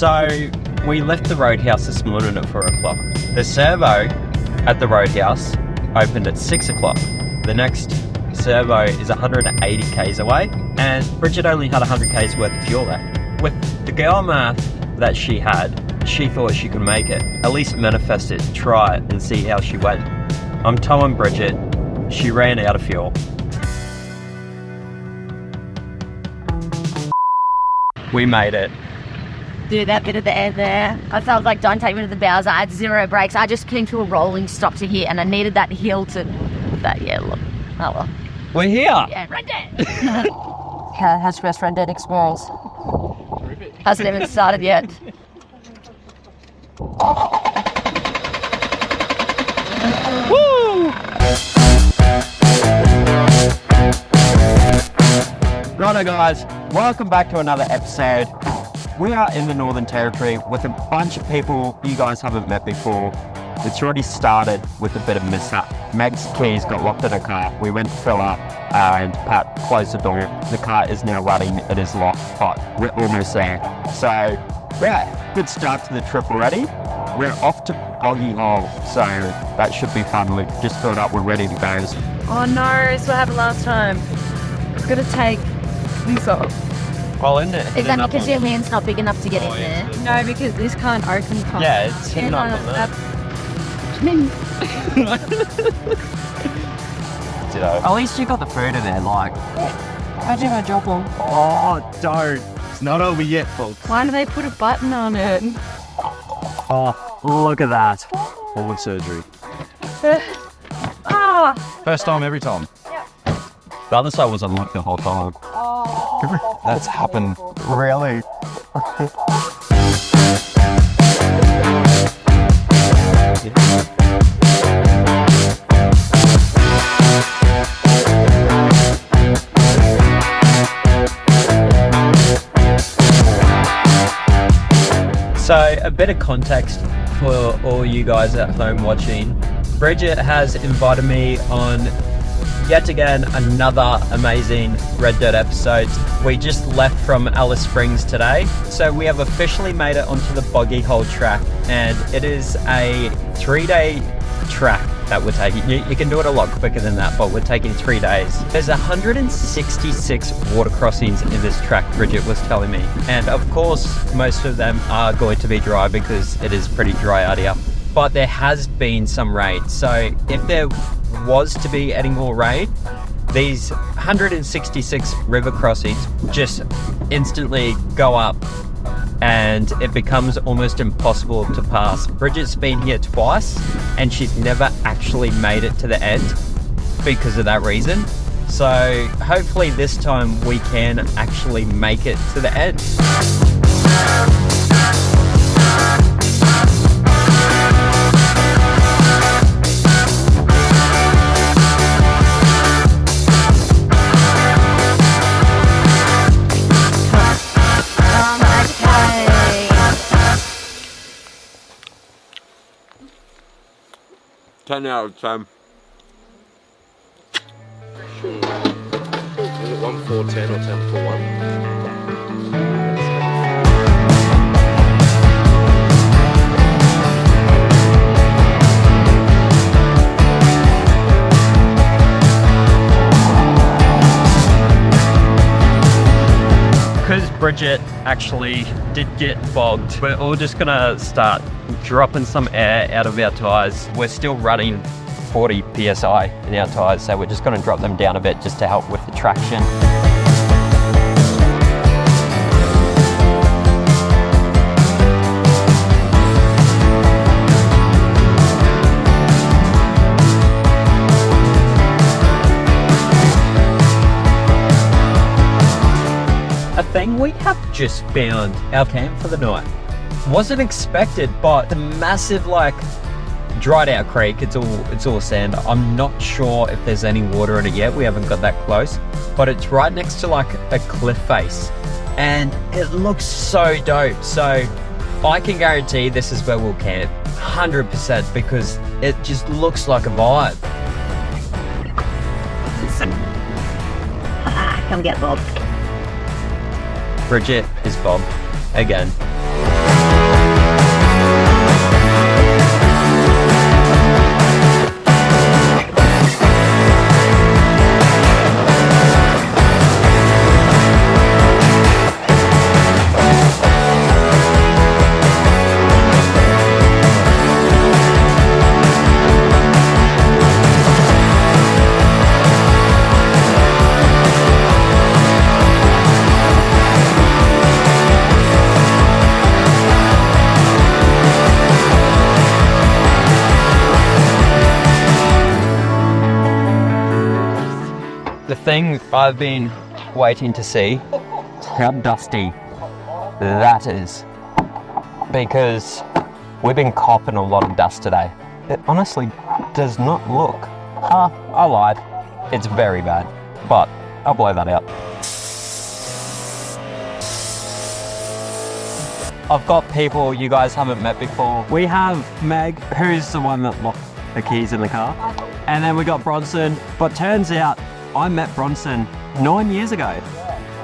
So we left the roadhouse this morning at 4 o'clock. The servo at the roadhouse opened at 6 o'clock. The next servo is 180 k's away, and Bridget only had 100 k's worth of fuel left. With the girl math that she had, she thought she could make it. At least manifest it, try it, and see how she went. I'm telling Bridget, she ran out of fuel. We made it. Do that bit at the end there. I felt like, don't take me to the Bowser. I had zero brakes. I just came to a rolling stop to here, and I needed that hill to... look. Oh well. We're here. Yeah, Red Dead. How's your best Red Dead experience? Hasn't even started yet. Woo! Righto guys, welcome back to another episode. We are in the Northern Territory with a bunch of people you guys haven't met before. It's already started with a bit of mishap. Meg's keys got locked in her car. We went to fill up and Pat closed the door. The car is now running. It is locked, hot. We're almost there. So yeah, good start to the trip already. We're off to Boggy Hole, so that should be fun. We've just filled up. We're ready to go. Oh no, it's what happened last time. It's gonna take this off. Well, isn't it? Is that because your hand's not big enough to get in there? No, because this can't open. Yeah, it's hidden up on that. At least you got the food in there, like. I do my job on. Oh, don't. It's not over yet, folks. Why do they put a button on it? Oh, look at that. Forward surgery. Ah! First time, every time. The other side was unlocked the whole time. Oh. That's happened. Really? So, a bit of context for all you guys at home watching. Bridget has invited me on yet again another amazing Red Dead episode. We just left from Alice Springs today, so we have officially made it onto the Boggy Hole Track, and it is a 3-day track that we're taking. You can do it a lot quicker than that, but we're taking 3 days. There's 166 water crossings in this track, Bridget was telling me, and of course most of them are going to be dry because it is pretty dry out here, but there has been some rain. So if there was to be any more rain, these 166 river crossings just instantly go up and it becomes almost impossible to pass. Bridget's been here twice and she's never actually made it to the end because of that reason. So hopefully this time we can actually make it to the end. Okay. 10 out of 10. Is it 1 for 10 or 10 for 1? Because Bridget actually did get bogged, we're all just gonna start dropping some air out of our tyres. We're still running 40 psi in our tyres, so we're just gonna drop them down a bit just to help with the traction. A thing we have just found our camp for the night. Wasn't expected, but the massive dried out creek, it's all sand. I'm not sure if there's any water in it yet. We haven't got that close, but it's right next to a cliff face and it looks so dope. So I can guarantee this is where we'll camp 100% because it just looks like a vibe. Come get Bob. Bridget is bogged again. thing I've been waiting to see is how dusty that is. Because we've been copping a lot of dust today. It honestly does not look. I lied. It's very bad. But I'll blow that out. I've got people you guys haven't met before. We have Meg, who's the one that locked the keys in the car. And then we got Bronson. But turns out I met Bronson 9 years ago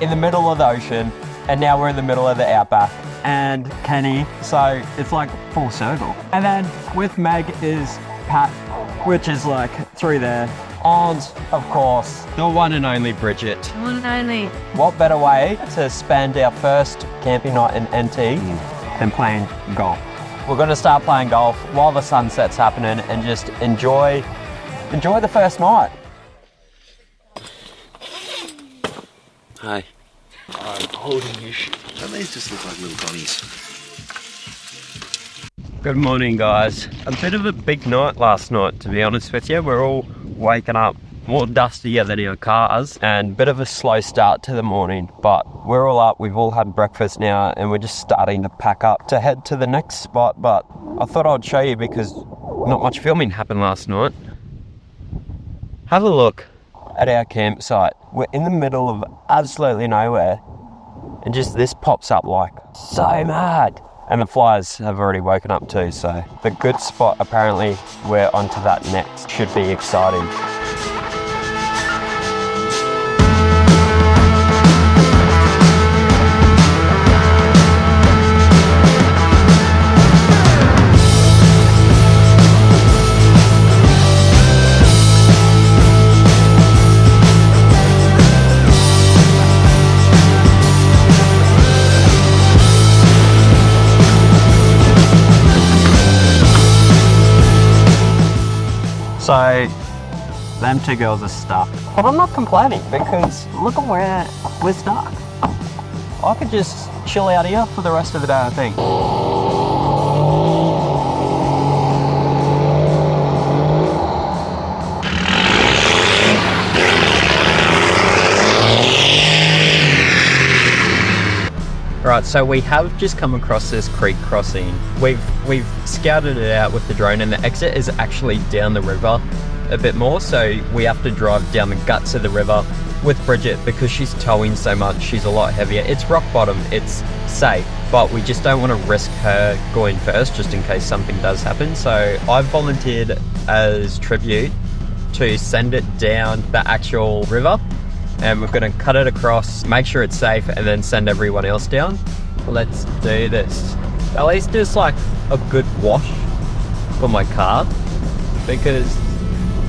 in the middle of the ocean. And now we're in the middle of the Outback. And Kenny, so it's like full circle. And then with Meg is Pat, which is like through there. And of course, the one and only Bridget. One and only. What better way to spend our first camping night in NT than playing golf? We're going to start playing golf while the sunset's happening and just enjoy the first night. Hi. I'm holding you. Don't these just look like little bunnies? Good morning, guys. A bit of a big night last night, to be honest with you. We're all waking up more dustier than our cars and a bit of a slow start to the morning, but we're all up. We've all had breakfast now and we're just starting to pack up to head to the next spot. But I thought I'd show you because not much filming happened last night. Have a look at our campsite. We're in the middle of absolutely nowhere and just this pops up like so mad. And the flies have already woken up too, so the good spot apparently we're onto that next. Should be exciting. So, them two girls are stuck. But I'm not complaining because look at where we're stuck. I could just chill out here for the rest of the day, I think. Right, so we have just come across this creek crossing. We've scouted it out with the drone and the exit is actually down the river a bit more, so we have to drive down the guts of the river with Bridget because she's towing so much, she's a lot heavier. It's rock bottom, it's safe, but we just don't want to risk her going first just in case something does happen. So I've volunteered as tribute to send it down the actual river. And we're going to cut it across, make sure it's safe, and then send everyone else down. Let's do this. At least just like a good wash for my car, because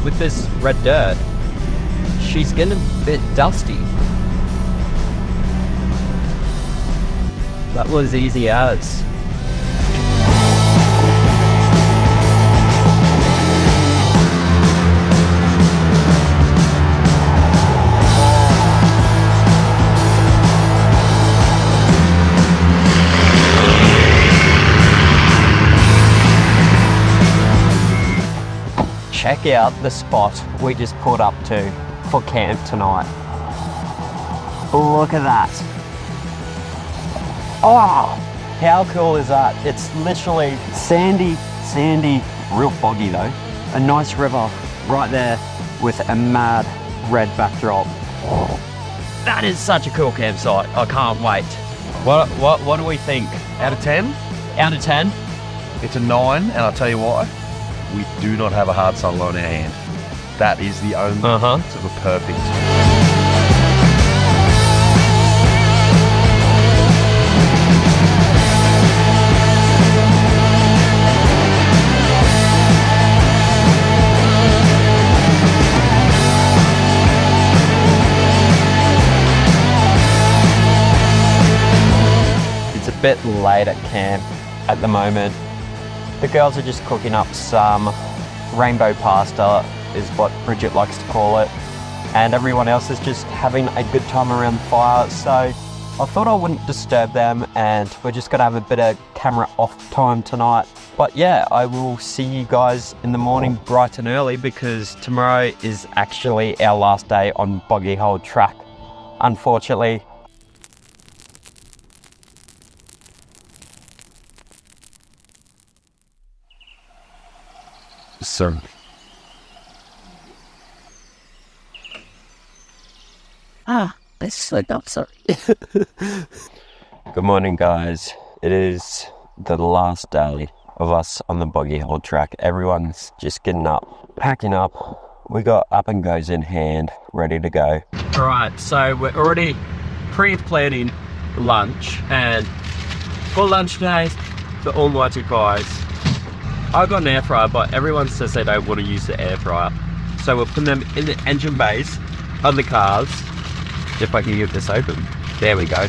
with this red dirt, she's getting a bit dusty. That was easy as. Check out the spot we just pulled up to for camp tonight. Look at that. Oh, how cool is that? It's literally sandy, real foggy though. A nice river right there with a mad red backdrop. That is such a cool campsite. I can't wait. What do we think? Out of 10, Out of 10? it's a 9, and I'll tell you why. We do not have a hard solo on our hand. That is the only sort of perfect. It's a bit late at camp at the moment. The girls are just cooking up some rainbow pasta, is what Bridget likes to call it. And everyone else is just having a good time around the fire. So I thought I wouldn't disturb them, and we're just gonna have a bit of camera off time tonight. But yeah, I will see you guys in the morning bright and early, because tomorrow is actually our last day on Boggy Hole Track, unfortunately. So, Let's slow up, sorry. Good morning, guys. It is the last day of us on the Boggy Hole Track. Everyone's just getting up, packing up. We got up and goes in hand, ready to go. All right, so we're already pre-planning lunch, and for lunch days, the almighty guys. I've got an air fryer, but everyone says they don't want to use the air fryer. So we're putting them in the engine bays of the cars. If I can get this open. There we go.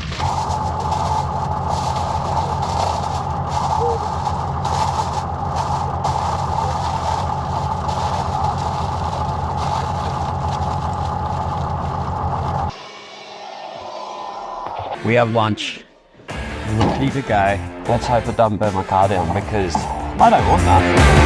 We have lunch. Ready to go. Let's hope I don't burn my car down, because I don't want that.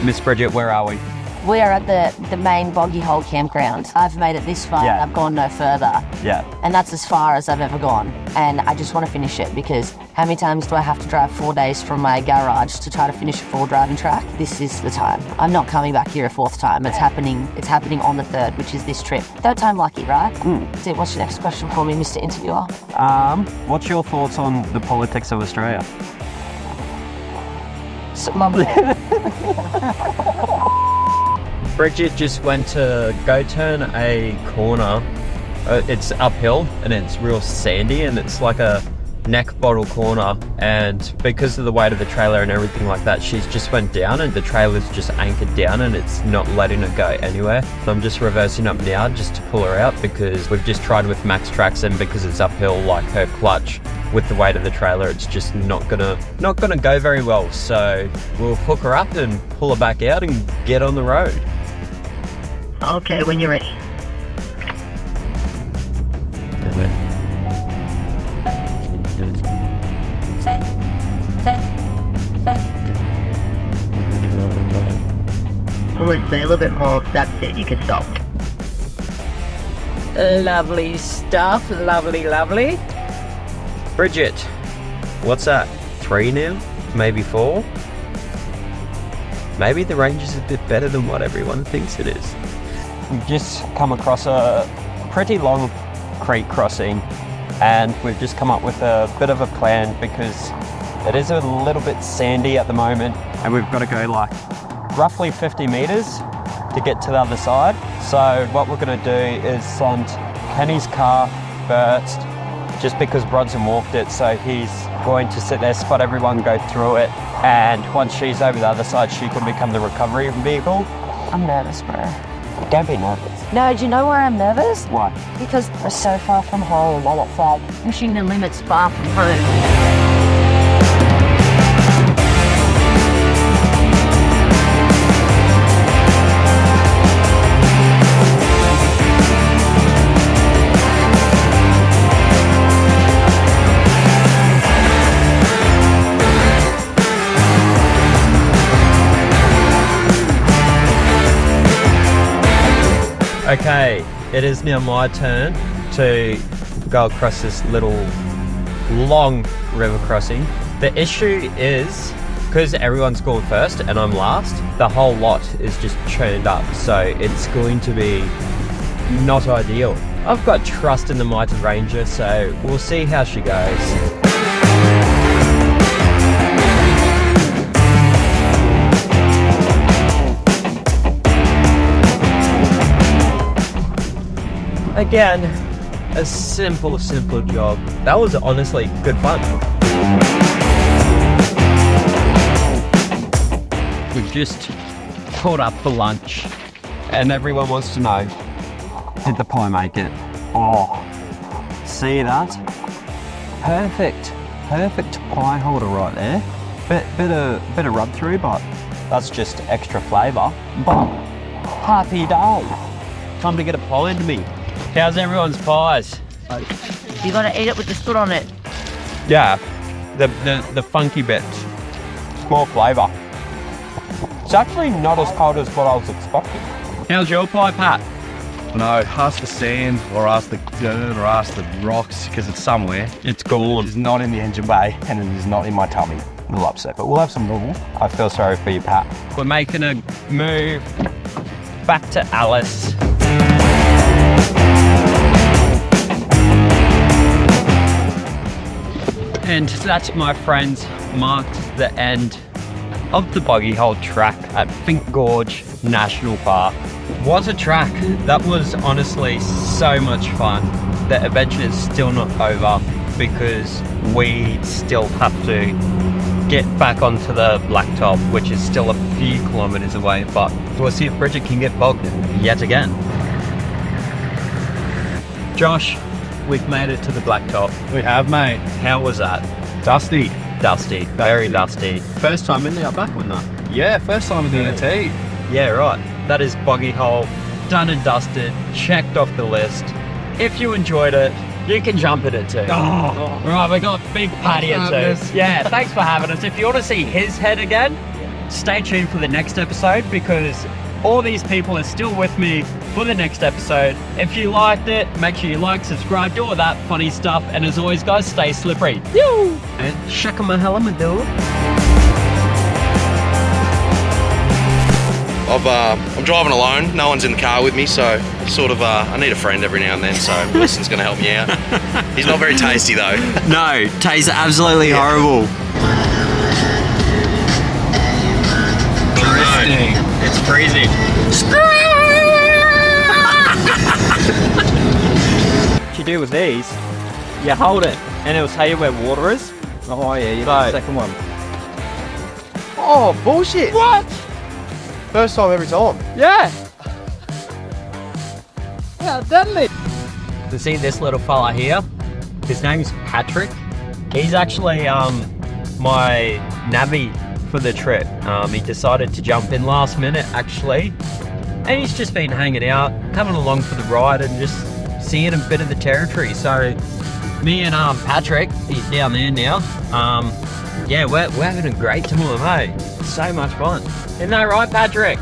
Miss Bridget, where are we? We are at the main Boggy Hole campground. I've made it this far, Yeah. and I've gone no further. Yeah. And that's as far as I've ever gone. And I just want to finish it, because how many times do I have to drive 4 days from my garage to try to finish a full driving track? This is the time. I'm not coming back here a fourth time. It's happening on the third, which is this trip. Third time lucky, right? So what's your next question for me, Mr. Interviewer? What's your thoughts on the politics of Australia? Lovely. Bridget just went to go turn a corner. It's uphill and it's real sandy, and it's like a neck bottle corner, and because of the weight of the trailer and everything like that, she's just went down, and the trailer's just anchored down and it's not letting her go anywhere. So I'm just reversing up now just to pull her out, because we've just tried with max tracks, and because it's uphill, like her clutch with the weight of the trailer, it's just not gonna go very well. So we'll hook her up and pull her back out and get on the road. Okay, when you're ready. Pull it, say a little bit more, that's it, you can stop. Lovely stuff. Lovely, lovely. Bridget, what's that? 3 now? Maybe 4? Maybe the range is a bit better than what everyone thinks it is. We've just come across a pretty long creek crossing, and we've just come up with a bit of a plan, because it is a little bit sandy at the moment, and we've got to go like roughly 50 meters to get to the other side. So what we're going to do is send Kenny's car first, just because Bronson walked it, so he's going to sit there, spot everyone, go through it, and once she's over the other side, she can become the recovery vehicle. I'm nervous, bro. Don't be nervous. No, do you know why I'm nervous? Why? Because we're so far from home, and it's like pushing the limits far from home. Okay, it is now my turn to go across this little long river crossing. The issue is, because everyone's gone first and I'm last, the whole lot is just churned up, so it's going to be not ideal. I've got trust in the mighty ranger, so we'll see how she goes. Again, a simple job. That was honestly good fun. We've just caught up for lunch, and everyone wants to know, did the pie make it? Oh, see that? Perfect pie holder right there. Bit of rub through, but that's just extra flavour. But happy day. Time to get a pie into me. How's everyone's pies? You gotta eat it with the spit on it. Yeah, the funky bits. More flavour. It's actually not as cold as what I was expecting. How's your pie, Pat? No, ask the sand or ask the dirt or ask the rocks because it's somewhere. It's gone. It's not in the engine bay and it is not in my tummy. A little upset, but we'll have some normal. I feel sorry for you, Pat. We're making a move back to Alice. And that, my friends, marked the end of the Boggy Hole Track at Fink Gorge National Park. What a track. That was honestly so much fun. The adventure is still not over because we still have to get back onto the blacktop, which is still a few kilometers away, but we'll see if Bridget can get bogged yet again. Josh, we've made it to the blacktop. We have, mate. How was that? Dusty. Dusty, very dusty. First time in the Outback, wasn't it? Yeah, first time in the NT. Yeah, right. That is Boggy Hole, done and dusted, checked off the list. If you enjoyed it, you can jump at it too. Oh, right, we got Big Patty at too. Yeah, thanks for having us. If you want to see his head again, stay tuned for the next episode because all these people are still with me for the next episode. If you liked it, make sure you like, subscribe, do all that funny stuff. And as always, guys, stay slippery. Yoo! And shakamalamamadoo. I'm driving alone, no one's in the car with me, so sort of I need a friend every now and then, so Wilson's going to help me out. He's not very tasty though. No, tastes absolutely horrible. It's freezing. What you do with these, you hold it and it'll tell you where water is. Oh yeah, you got the second one. Oh, bullshit. What? First time every time. Yeah. Yeah, deadly. You see this little fella here? His name's Patrick. He's actually my navvy for the trip. He decided to jump in last minute actually, and he's just been hanging out, coming along for the ride and just seeing a bit of the territory. So me and Patrick, he's down there now, yeah, we're having a great time, eh? So much fun. Isn't that right, Patrick?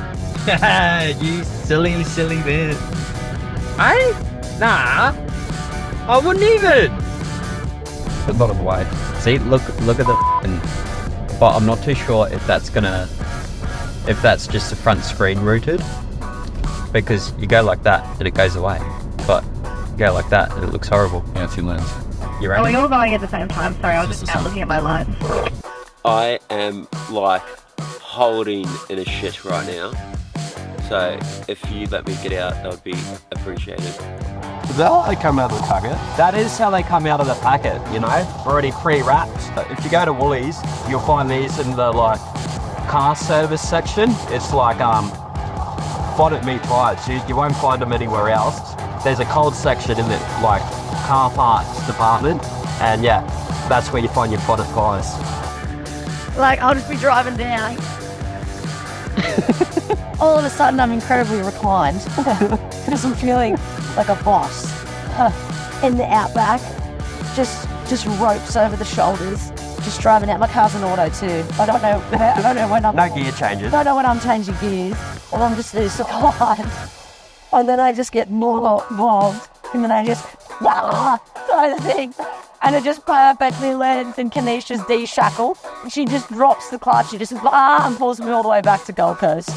You silly man. Hey? Nah, I wouldn't even. A lot of weight. See, look at the but I'm not too sure if that's just the front screen routed, because you go like that and it goes away, but you go like that and it looks horrible. Yeah, it's in lens. You Oh, reckon? you're going at the same time. Sorry, I was just out looking at my lines. I am like holding in a shit right now. So if you let me get out, that would be appreciated. Is that how they come out of the packet? That is how they come out of the packet, you know, already pre-wrapped. If you go to Woolies, you'll find these in the like car service section. It's like bonnet meat tyres. You won't find them anywhere else. There's a cold section in the like car parts department, and yeah, that's where you find your bonnet tyres. Like, I'll just be driving down. All of a sudden, I'm incredibly reclined because I'm feeling like a boss in the Outback. Just ropes over the shoulders. Just driving out. My car's an auto too. I don't know when I'm. No gear changes. I don't know when I'm changing gears. And I'm just supplied. And then I just get more involved. And then I just throw the thing. And it just perfectly lands in Kanisha's D shackle. She just drops the clutch. She just and pulls me all the way back to Gold Coast.